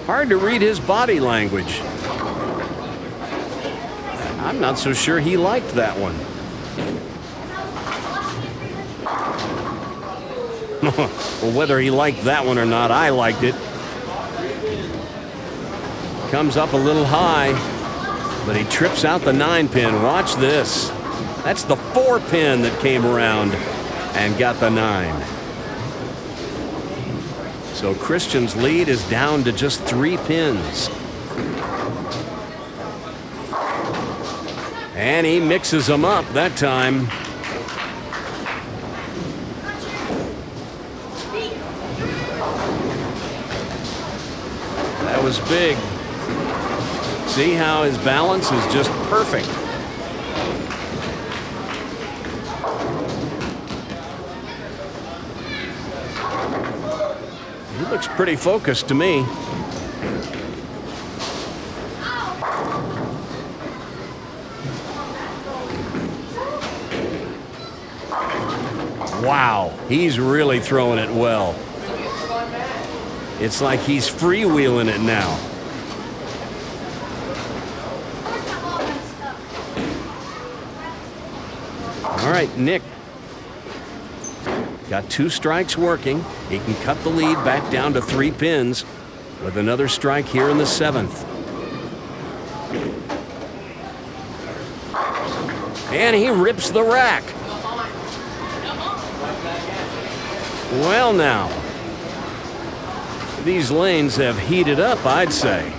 Hard to read his body language. I'm not so sure he liked that one. Well, whether he liked that one or not, I liked it. Comes up a little high, but he trips out the 9 pin. Watch this. That's the 4 pin that came around and got the 9. So Christian's lead is down to just 3 pins. And he mixes them up that time. That was big. See how his balance is just perfect. He looks pretty focused to me. Wow, he's really throwing it well. It's like he's freewheeling it now. All right, Nick. Got 2 strikes working. He can cut the lead back down to 3 pins with another strike here in the 7th. And he rips the rack. Well now, these lanes have heated up, I'd say.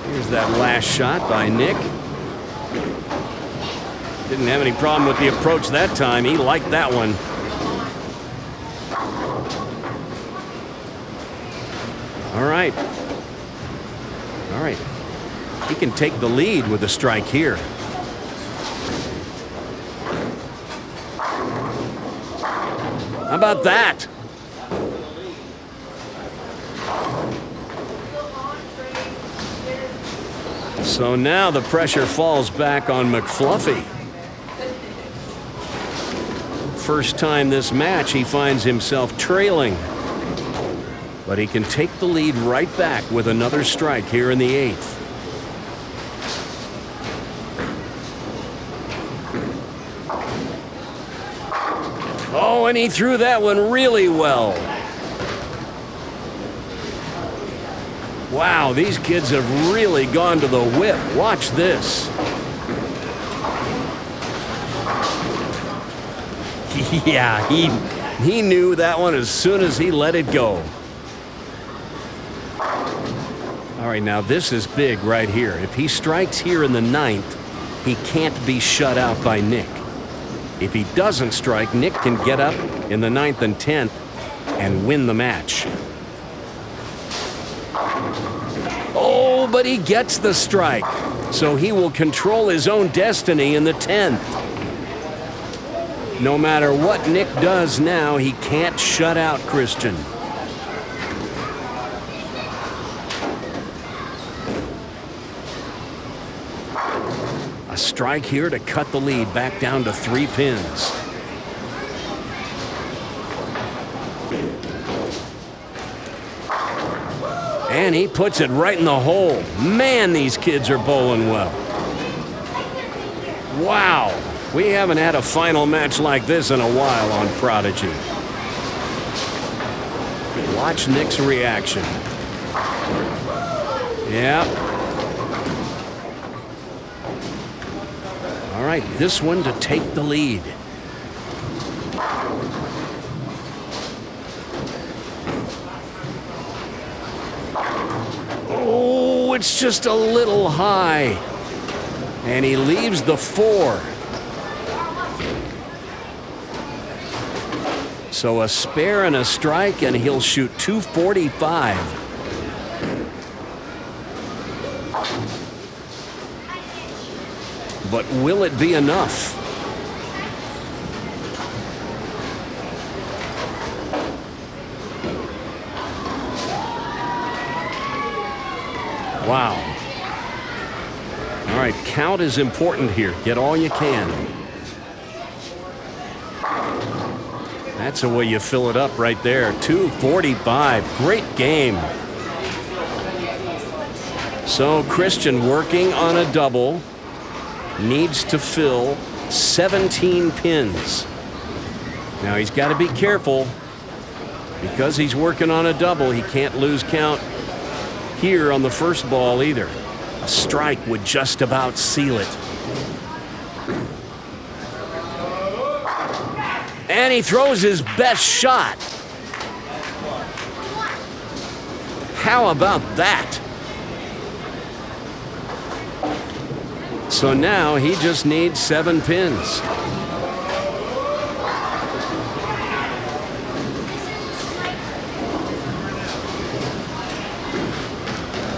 Here's that last shot by Nick. Didn't have any problem with the approach that time. He liked that one. All right. All right. He can take the lead with a strike here. How about that? So now the pressure falls back on McFluffy. First time this match he finds himself trailing. But he can take the lead right back with another strike here in the 8th. Oh, and he threw that one really well. Wow, these kids have really gone to the whip. Watch this. Yeah, he knew that one as soon as he let it go. All right, now this is big right here. If he strikes here in the 9th, he can't be shut out by Nick. If he doesn't strike, Nick can get up in the 9th and 10th and win the match. Oh, but he gets the strike. So he will control his own destiny in the 10th. No matter what Nick does now, he can't shut out Christian. A strike here to cut the lead back down to 3 pins. And he puts it right in the hole. Man, these kids are bowling well. Wow, we haven't had a final match like this in a while on Prodigy. Watch Nick's reaction. Yeah. All right, this one to take the lead. Oh, it's just a little high. And he leaves the 4. So a spare and a strike, and he'll shoot 245. But will it be enough? Wow. All right, count is important here. Get all you can. That's the way you fill it up right there. 245. Great game. So Christian working on a double. Needs to fill 17 pins. Now he's got to be careful. Because he's working on a double, he can't lose count here on the first ball either. A strike would just about seal it. And he throws his best shot. How about that? So now he just needs 7 pins.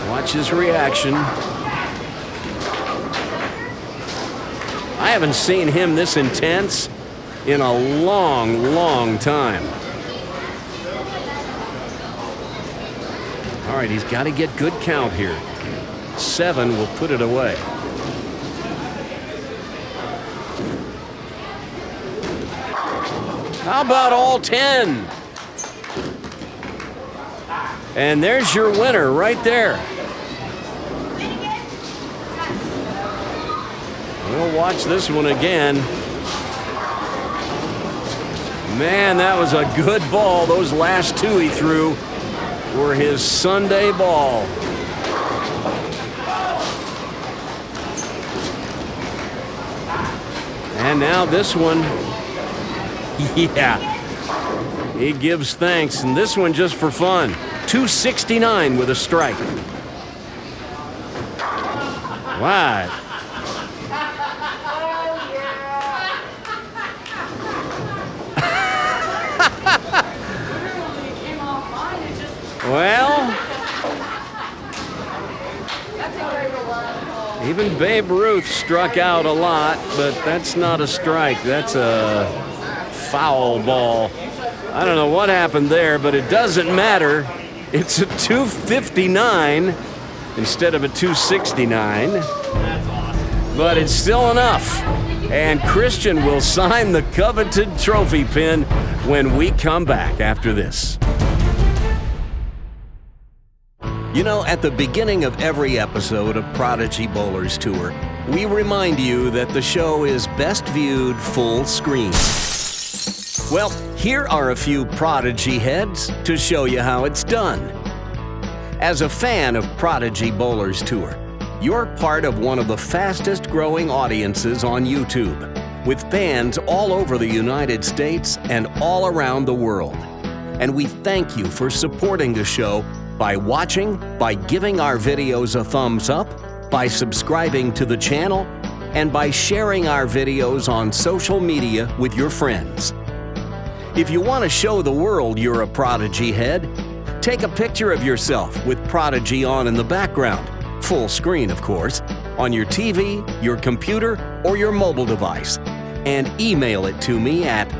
Watch his reaction. I haven't seen him this intense in a long, long time. All right, he's got to get good count here. 7 will put it away. How about all 10? And there's your winner right there. We'll watch this one again. Man, that was a good ball. Those last two he threw were his Sunday ball. And now this one, yeah, he gives thanks. And this one just for fun. 269 with a strike. Wow. Well, even Babe Ruth struck out a lot, but that's not a strike. That's a foul ball. I don't know what happened there, but it doesn't matter. It's a 259 instead of a 269. That's awesome. But it's still enough. And Christian will sign the coveted trophy pin when we come back after this. You know, at the beginning of every episode of Prodigy Bowlers Tour, we remind you that the show is best viewed full screen. Well, here are a few Prodigy heads to show you how it's done. As a fan of Prodigy Bowlers Tour, you're part of one of the fastest growing audiences on YouTube, with fans all over the United States and all around the world. And we thank you for supporting the show by watching, by giving our videos a thumbs up, by subscribing to the channel, and by sharing our videos on social media with your friends. If you want to show the world you're a Prodigy head, take a picture of yourself with Prodigy on in the background, full screen of course, on your TV, your computer, or your mobile device, and email it to me at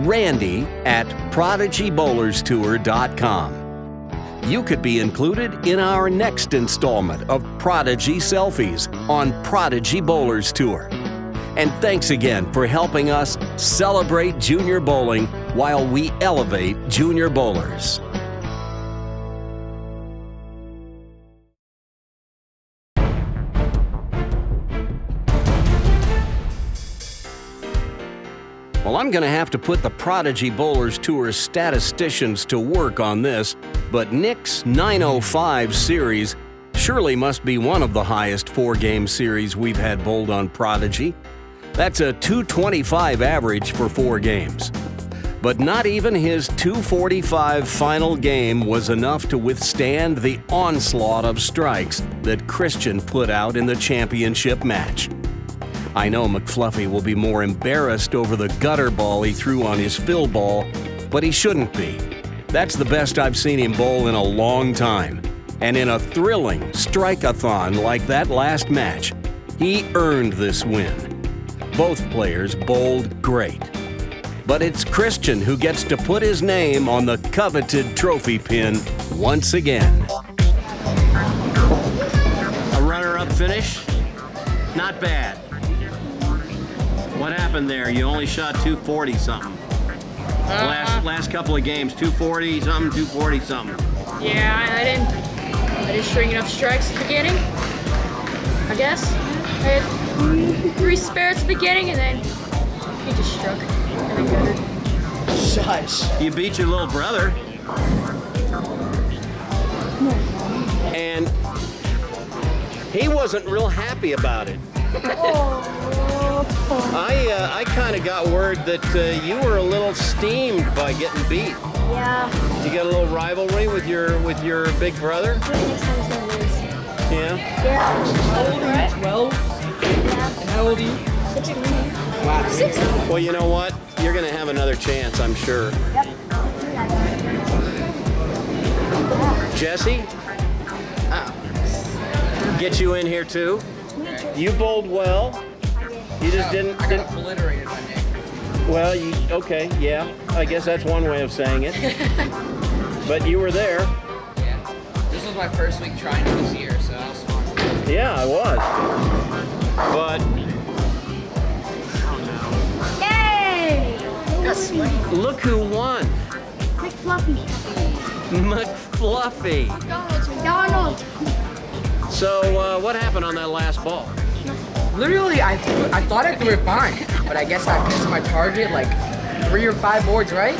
randy@prodigybowlerstour.com. You could be included in our next installment of Prodigy Selfies on Prodigy Bowlers Tour. And thanks again for helping us celebrate junior bowling while we elevate junior bowlers. Well, I'm going to have to put the Prodigy Bowlers Tour statisticians to work on this, but Nick's 905 series surely must be one of the highest four-game series we've had bowled on Prodigy. That's a 225 average for 4 games. But not even his 245 final game was enough to withstand the onslaught of strikes that Christian put out in the championship match. I know McFluffy will be more embarrassed over the gutter ball he threw on his fill ball, but he shouldn't be. That's the best I've seen him bowl in a long time. And in a thrilling strike-a-thon like that last match, he earned this win. Both players bowled great. But it's Christian who gets to put his name on the coveted trophy pin once again. A runner-up finish? Not bad. What happened there? You only shot 240 something. Last couple of games, 240 something, 240 something. Yeah, I didn't string enough strikes at the beginning. I guess I had 3 spares at the beginning, and then he just struck. And then gutted. Shush. You beat your little brother. And he wasn't real happy about it. I kind of got word that you were a little steamed by getting beat. Yeah. You got a little rivalry with your big brother? Yeah? Yeah. How old are you? 12? Yeah. And how old are you? 16. Wow. 16. Well, you know what? You're going to have another chance, I'm sure. Yep. Jesse? Get you in here too? You bowled well. You just didn't. I got obliterated by Nick. Well, okay, yeah. I guess that's one way of saying it. But you were there. Yeah. This was my first week trying this year, so that was fun. Yeah, I was. But Yay! Gus. Look who won. McFluffy. McFluffy. Donald. So what happened on that last ball? Literally, I thought I threw it fine, but I guess I missed my target like 3 or 5 boards right.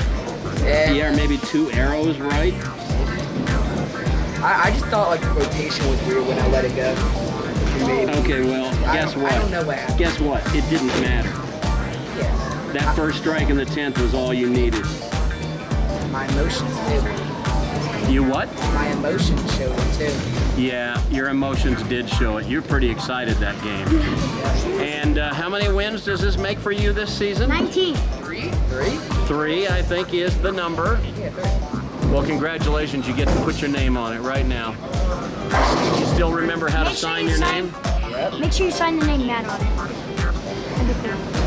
And Yeah, or maybe 2 arrows right. I just thought like the rotation was weird when I let it go. Maybe. Okay, well, guess what? I don't know what happened. Guess what? It didn't matter. Yeah. That first strike in the 10th was all you needed. My emotions too. You what? My emotions showed it too. Yeah, your emotions did show it. You're pretty excited that game. And how many wins does this make for you this season? 19. 3? 3, I think, is the number. Yeah, 3. Well, congratulations. You get to put your name on it right now. You still remember how to sign your name? Yep. Make sure you sign the name Matt on it.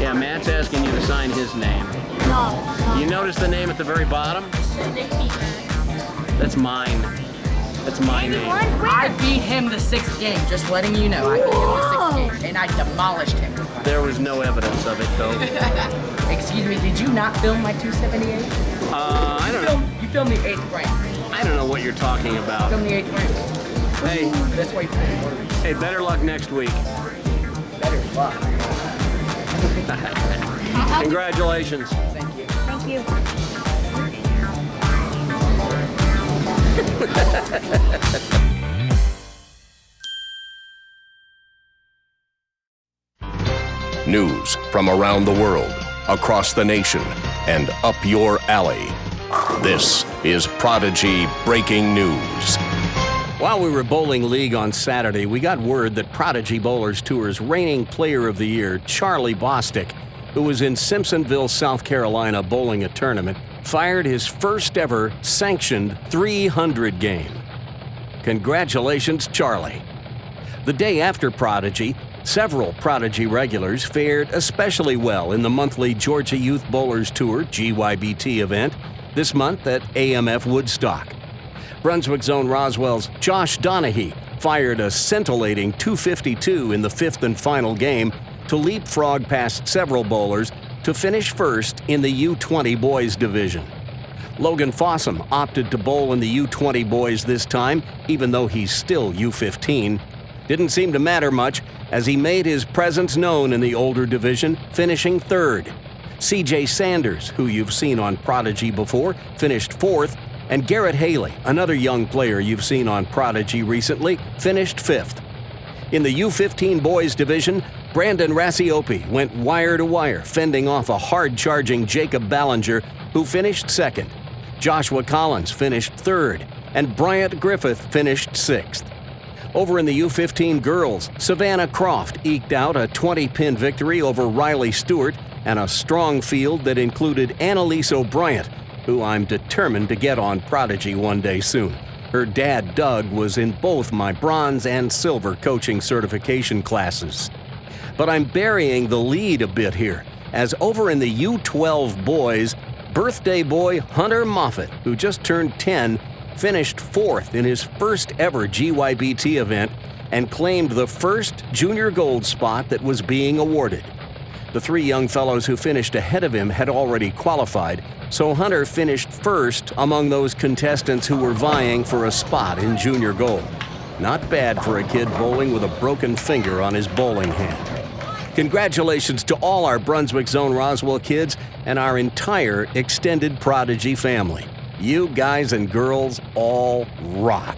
Yeah, Matt's asking you to sign his name. No. You notice the name at the very bottom? That's mine. That's my name. I beat him the 6th game, just letting you know. I beat him the 6th game, and I demolished him. There was no evidence of it, though. Excuse me, did you not film my 278? I don't know. You filmed the 8th frame. I don't know what you're talking about. You filmed the 8th frame. Hey, That's why you filmed the order. hey, better luck next week. Better luck. Congratulations. Thank you. Thank you. News from around the world, across the nation, and up your alley. This is Prodigy Breaking News. While we were bowling league on Saturday, we got word that Prodigy Bowlers Tour's reigning player of the year, Charlie Bostic, who was in Simpsonville, South Carolina bowling a tournament, fired his first ever sanctioned 300 game. Congratulations, Charlie. The day after Prodigy, several Prodigy regulars fared especially well in the monthly Georgia Youth Bowlers Tour GYBT event this month at AMF Woodstock. Brunswick Zone Roswell's Josh Donahue fired a scintillating 252 in the 5th and final game to leapfrog past several bowlers to finish first in the U20 boys division. Logan Fossum opted to bowl in the U20 boys this time, even though he's still U15. Didn't seem to matter much, as he made his presence known in the older division, finishing 3rd. C.J. Sanders, who you've seen on Prodigy before, finished 4th, and Garrett Haley, another young player you've seen on Prodigy recently, finished 5th. In the U15 boys division, Brandon Rassiopi went wire to wire, fending off a hard-charging Jacob Ballinger, who finished 2nd. Joshua Collins finished 3rd, and Bryant Griffith finished 6th. Over in the U15 girls, Savannah Croft eked out a 20-pin victory over Riley Stewart and a strong field that included Annalise O'Bryant, who I'm determined to get on Prodigy one day soon. Her dad, Doug, was in both my bronze and silver coaching certification classes. But I'm burying the lead a bit here, as over in the U12 boys, birthday boy Hunter Moffatt, who just turned 10, finished 4th in his first ever GYBT event and claimed the first junior gold spot that was being awarded. The 3 young fellows who finished ahead of him had already qualified, so Hunter finished first among those contestants who were vying for a spot in junior gold. Not bad for a kid bowling with a broken finger on his bowling hand. Congratulations to all our Brunswick Zone Roswell kids and our entire extended Prodigy family. You guys and girls all rock.